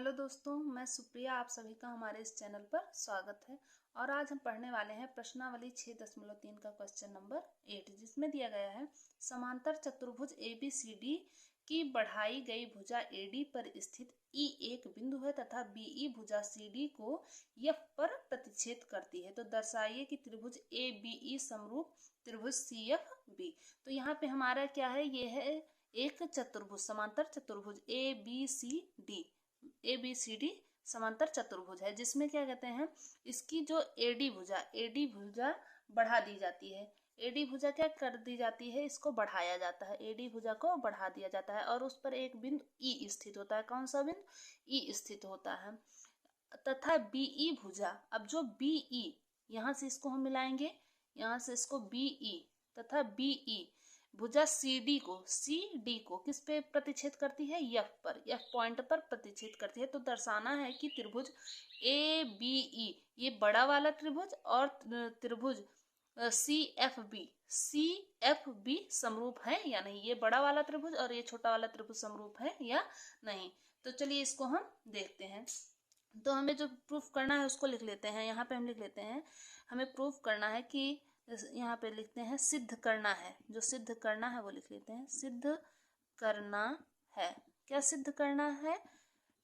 Hello दोस्तों, मैं सुप्रिया। आप सभी का हमारे इस चैनल पर स्वागत है। और आज हम पढ़ने वाले हैं प्रश्नावली 6.3 का क्वेश्चन नंबर 8, जिसमें दिया गया है समांतर चतुर्भुज ABCD की बढ़ाई गई भुजा AD पर स्थित E एक बिंदु है तथा BE भुजा CD को F पर प्रतिच्छेद करती है, तो दर्शाइए कि त्रिभुज ABE समरूप त्रिभुज CFB। तो यहाँ पे हमारा क्या है, ये है एक चतुर्भुज, समांतर चतुर्भुज ABCD समांतर चतुर्भुज है, जिसमें क्या कहते हैं, इसकी जो AD भुजा बढ़ा दी जाती है। AD भुजा क्या कर दी जाती है, इसको बढ़ाया जाता है, AD भुजा को बढ़ा दिया जाता है और उस पर एक बिंदु E स्थित होता है। कौन सा बिंदु? E स्थित होता है। तथा BE भुजा, अब जो BE, यहाँ से इसको हम मिलाएंगे, यहाँ से इसको BE तथा BE भुजा CD को किस पे प्रतिच्छेद करती है? F पर, F पॉइंट पर प्रतिच्छेद करती है। तो दर्शाना है कि त्रिभुज ABE ये बड़ा वाला त्रिभुज और त्रिभुज CFB समरूप है या नहीं। ये बड़ा वाला त्रिभुज और ये छोटा वाला त्रिभुज समरूप है या नहीं। तो चलिए इसको हम देखते हैं। तो हमें जो प्रूफ करना है उसको लिख लेते हैं। यहाँ पे हम लिख लेते हैं, हमें प्रूफ करना है कि, यहाँ पे लिखते हैं सिद्ध करना है। जो सिद्ध करना है वो लिख लेते हैं, सिद्ध करना है। क्या सिद्ध करना है?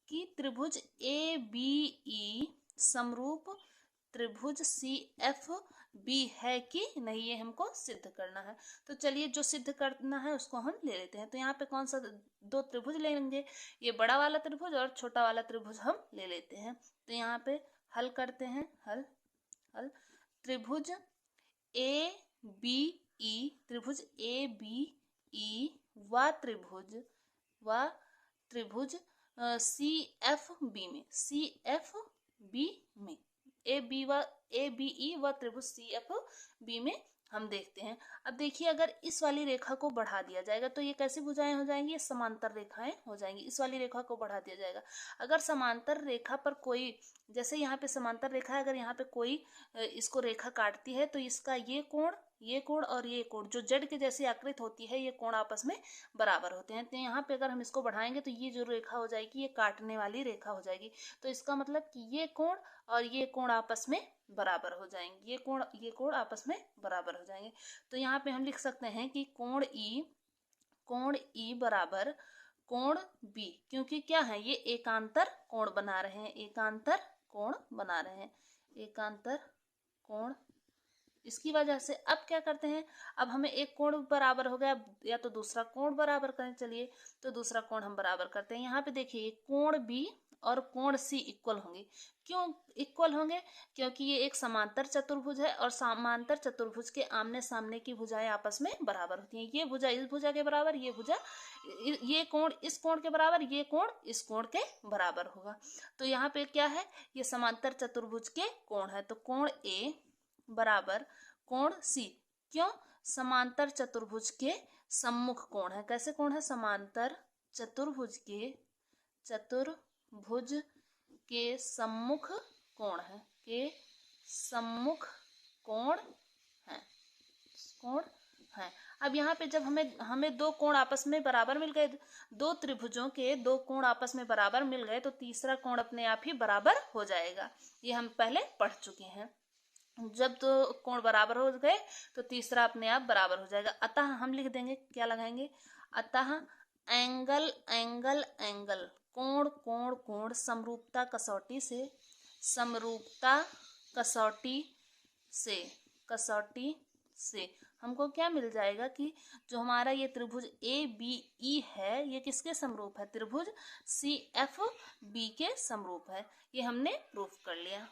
कि त्रिभुज ABE समरूप त्रिभुज CFB है कि नहीं, ये हमको सिद्ध करना है। तो चलिए जो सिद्ध करना है उसको हम ले लेते हैं। तो यहाँ पे कौन सा दो त्रिभुज ले लेंगे, ये बड़ा वाला त्रिभुज और छोटा वाला त्रिभुज हम ले लेते हैं। तो यहाँ पे हल करते हैं, हल त्रिभुज त्रिभुज ABE व त्रिभुज CFB में ABE व त्रिभुज CFB में हम देखते हैं। अब देखिए, अगर इस वाली रेखा को बढ़ा दिया जाएगा तो ये कैसी भुजाएं हो जाएंगी? ये समांतर रेखाएं हो जाएंगी। इस वाली रेखा को बढ़ा दिया जाएगा। अगर समांतर रेखा पर कोई, जैसे यहाँ पे समांतर रेखा है, अगर यहाँ पे कोई इसको रेखा काटती है तो इसका ये कोण और ये कोण जो जेड के जैसी आकृति होती है, ये कोण आपस में बराबर होते हैं। तो यहाँ पे अगर हम इसको बढ़ाएंगे तो ये जो रेखा हो जाएगी, ये काटने वाली रेखा हो जाएगी। तो इसका मतलब कि ये कोण और ये कोण आपस में बराबर हो जाएंगे, ये कोण आपस में बराबर हो जाएंगे। तो यहाँ पे हम लिख सकते हैं कि कोण E बराबर कोण B, क्योंकि क्या है, ये एकांतर कोण बना रहे हैं, एकांतर कोण। इसकी वजह से अब क्या करते हैं, अब हमें एक कोण बराबर हो गया, या तो दूसरा कोण बराबर करें। चलिए तो दूसरा कोण हम बराबर करते हैं। यहाँ पे देखिए, कोण B और कोण C इक्वल होंगे। क्यों इक्वल होंगे? क्योंकि ये एक समांतर चतुर्भुज है और समांतर चतुर्भुज के आमने सामने की भुजाएं आपस में बराबर होती हैं। ये भुजा इस भुजा के बराबर, ये कोण इस कोण के बराबर, ये कोण इस कोण के बराबर होगा। तो यहाँ पे क्या है, ये समांतर चतुर्भुज के कोण है। तो कोण A बराबर कोण C। क्यों? समांतर चतुर्भुज के सम्मुख कोण है। कैसे कोण है? समांतर चतुर्भुज के सम्मुख कोण है, कोण है। अब यहाँ पे जब हमें दो कोण आपस में बराबर मिल गए, दो त्रिभुजों के दो कोण आपस में बराबर मिल गए, तो तीसरा कोण अपने आप ही बराबर हो जाएगा। ये हम पहले पढ़ चुके हैं। जब दो कोण बराबर हो गए तो तीसरा अपने आप बराबर हो जाएगा। अतः हम लिख देंगे, क्या लगाएंगे? अतः एंगल कोण समरूपता कसौटी से हमको क्या मिल जाएगा कि जो हमारा ये त्रिभुज ABE है, ये किसके समरूप है? त्रिभुज CFB के समरूप है। ये हमने प्रूफ कर लिया।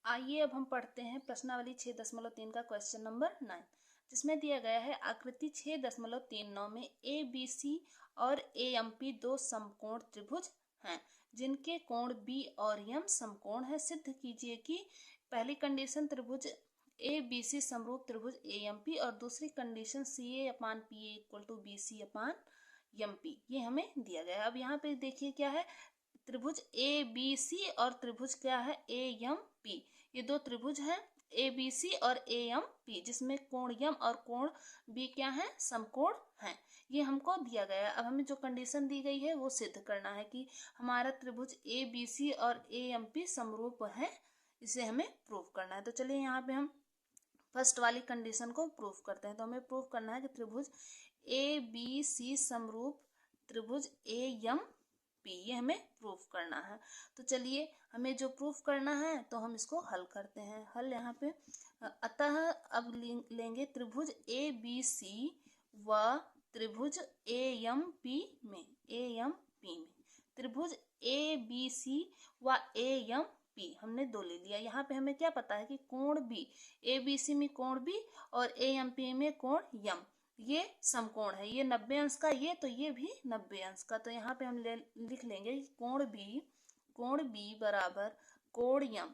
आइए अब हम पढ़ते हैं प्रश्नावली 6.3 का क्वेश्चन नंबर 9, जिसमें दिया गया है आकृति 6.39 में ABC और AMP दो समकोण त्रिभुज हैं, जिनके कोण B और M समकोण है। सिद्ध कीजिए कि पहली कंडीशन त्रिभुज ABC समरूप त्रिभुज AMP और दूसरी कंडीशन CA/PA = BC/MP, ये हमें दिया गया है। अब यहाँ पे देखिए क्या है, त्रिभुज ABC और त्रिभुज क्या है, AMP। ये दो त्रिभुज हैं ABC और AMP, जिसमें कोण M और कोण B क्या है, समकोण हैं। ये हमको दिया गया है। अब हमें जो कंडीशन दी गई है वो सिद्ध करना है कि हमारा त्रिभुज ABC और AMP समरूप है, इसे हमें प्रूव करना है। तो चलिए यहाँ पे हम फर्स्ट वाली कंडीशन को प्रूव करते हैं। तो हमें प्रूव करना है कि त्रिभुज ABC समरूप त्रिभुज AMP, ये हमें प्रूफ करना है। तो चलिए हमें जो प्रूफ करना है तो हम इसको हल करते हैं। हल यहाँ पे अतः अब लेंगे त्रिभुज ABC व त्रिभुज AMP में त्रिभुज ABC व AMP हमने दो ले लिया। यहाँ पे हमें क्या पता है कि कोण B, ABC में कोण B और AMP में कोण M, ये समकोण है। ये 90 अंश का, ये तो ये भी 90 अंश का। तो यहाँ पे हम लिख लेंगे कोण B बराबर कोण M।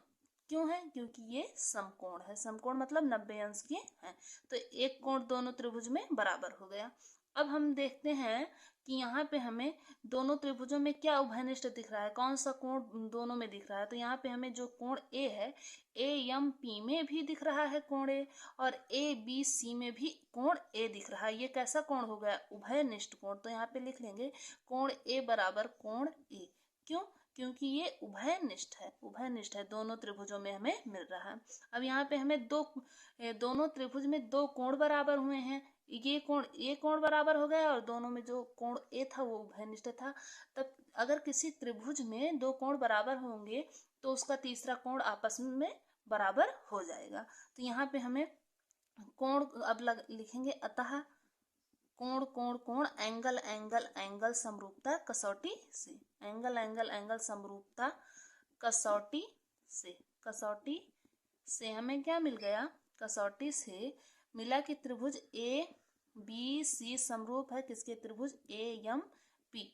क्यों है? क्योंकि ये समकोण है। समकोण मतलब 90 अंश के हैं। तो एक कोण दोनों त्रिभुज में बराबर हो गया। अब हम देखते हैं कि यहाँ पे हमें दोनों त्रिभुजों में क्या उभयनिष्ठ दिख रहा है, कौन सा कोण दोनों में दिख रहा है। तो यहाँ पे हमें जो कोण A है, AMP में भी दिख रहा है कोण A, और ABC में भी कोण A दिख रहा है। ये कैसा कोण हो गया? उभयनिष्ठ कोण। तो यहाँ पे लिख लेंगे कोण A बराबर कोण A। क्यों? क्योंकि ये उभयनिष्ठ है, दोनों त्रिभुजों में हमें मिल रहा है। अब यहाँ पे हमें दोनों त्रिभुज में दो कोण बराबर हुए हैं। ये कोण बराबर हो गया और दोनों में जो कोण A था वो उभयनिष्ठ था। तब अगर किसी त्रिभुज में दो कोण बराबर होंगे तो उसका तीसरा कोण आपस में बराबर हो जाएगा। तो यहाँ पे हमें कोण अब लिखेंगे अतः कोण कोण कोण एंगल एंगल एंगल समरूपता कसौटी से, एंगल समरूपता कसौटी से हमें क्या मिल गया? कसौटी से मिला कि त्रिभुज ABC समरूप है किसके? त्रिभुज AMP,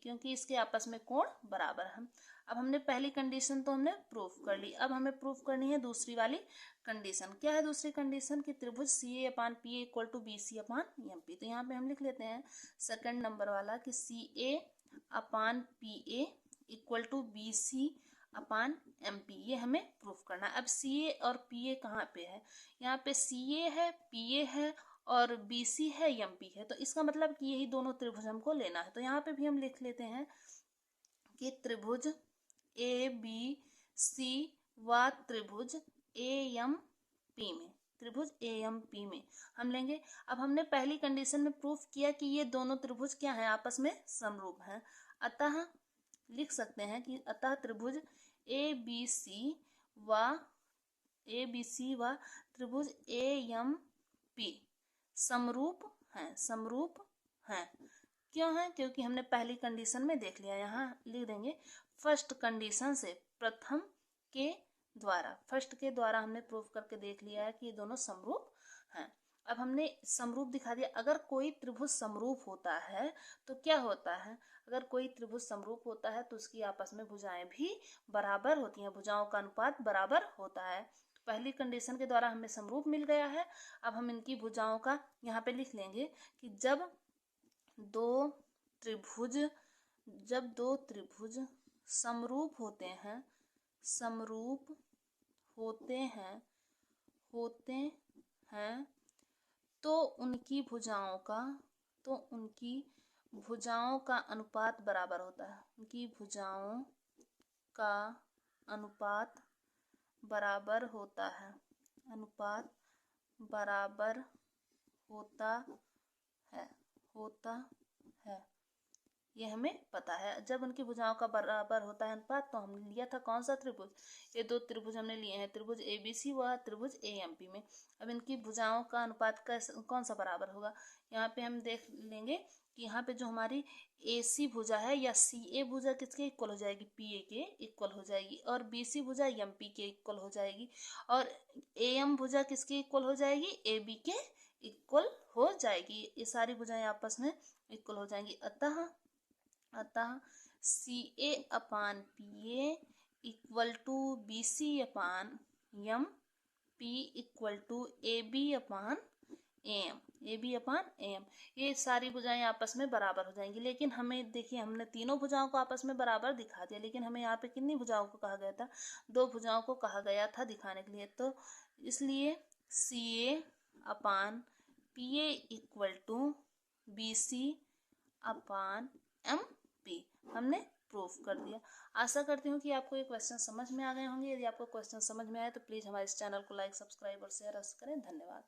क्योंकि इसके आपस में कोण बराबर है। अब हमने पहली कंडीशन तो हमने प्रूफ कर ली। अब हमें प्रूफ करनी है दूसरी वाली कंडीशन। क्या है दूसरी कंडीशन? कि त्रिभुज CA/PA इक्वल टू BC/MP। तो यहाँ पे हम लिख लेते हैं सेकंड नंबर वाला कि CA/PA इक्वल टू BC/MP, ये हमें प्रूफ करना है। अब CA और PA कहाँ पे है? यहाँ पे CA है, PA है और BC है, MP है। तो इसका मतलब कि यही दोनों त्रिभुज हमको लेना है। तो यहाँ पे भी हम लिख लेते हैं कि त्रिभुज ABC व त्रिभुज AMP में हम लेंगे। अब हमने पहली कंडीशन में प्रूफ किया कि ये दोनों त्रिभुज क्या हैं? आपस में समरूप हैं। अतः लिख सकते हैं कि अतः त्रिभुज ABC व त्रिभुज AMP समरूप हैं। क्यों है? क्योंकि हमने पहली कंडीशन में देख लिया। यहाँ लिख देंगे फर्स्ट कंडीशन से, फर्स्ट के द्वारा हमने प्रूफ करके देख लिया है कि ये दोनों समरूप हैं। अब हमने समरूप दिखा दिया। अगर कोई त्रिभुज समरूप होता है तो क्या होता है? अगर कोई त्रिभुज समरूप होता है तो उसकी आपस में भुजाएं भी बराबर होती हैं, भुजाओं का अनुपात बराबर होता है। पहली कंडीशन के द्वारा हमें समरूप मिल गया है। अब हम इनकी भुजाओं का यहाँ पे लिख लेंगे कि जब दो त्रिभुज समरूप होते हैं तो उनकी भुजाओं का अनुपात बराबर होता है। उनकी भुजाओं का अनुपात बराबर होता है। ये हमें पता है। जब उनकी भुजाओं का बराबर होता है अनुपात, तो हमने लिया था कौन सा त्रिभुज? ये दो त्रिभुज हमने लिए हैं, त्रिभुज ABC व त्रिभुज AMP में। अब इनकी भुजाओं का अनुपात कौन सा बराबर होगा? यहाँ पे हम देख लेंगे कि यहाँ पे जो हमारी AC भुजा है या CA भुजा किसके इक्वल हो जाएगी? PA के इक्वल हो जाएगी। और BC भुजा MP के इक्वल हो जाएगी। और AM भुजा किसके इक्वल हो जाएगी? AB के इक्वल हो जाएगी। ये सारी भुजाएं आपस में इक्वल हो जाएंगी। अतः CA/PA equal to BC/MP equal to AB/AM। ये सारी भुजाएं आपस में बराबर हो जाएंगी। लेकिन हमें देखिए, हमने तीनों भुजाओं को आपस में बराबर दिखा दिया, लेकिन हमें यहाँ पे कितनी भुजाओं को कहा गया था? दो भुजाओं को कहा गया था दिखाने के लिए। तो इसलिए CA/PA equal to BC/MP upon M P हमने प्रूफ कर दिया। आशा करती हूँ कि आपको ये क्वेश्चन समझ में आ गए होंगे। यदि आपको क्वेश्चन समझ में आए तो प्लीज़ हमारे इस चैनल को लाइक, सब्सक्राइब और शेयर करें। धन्यवाद।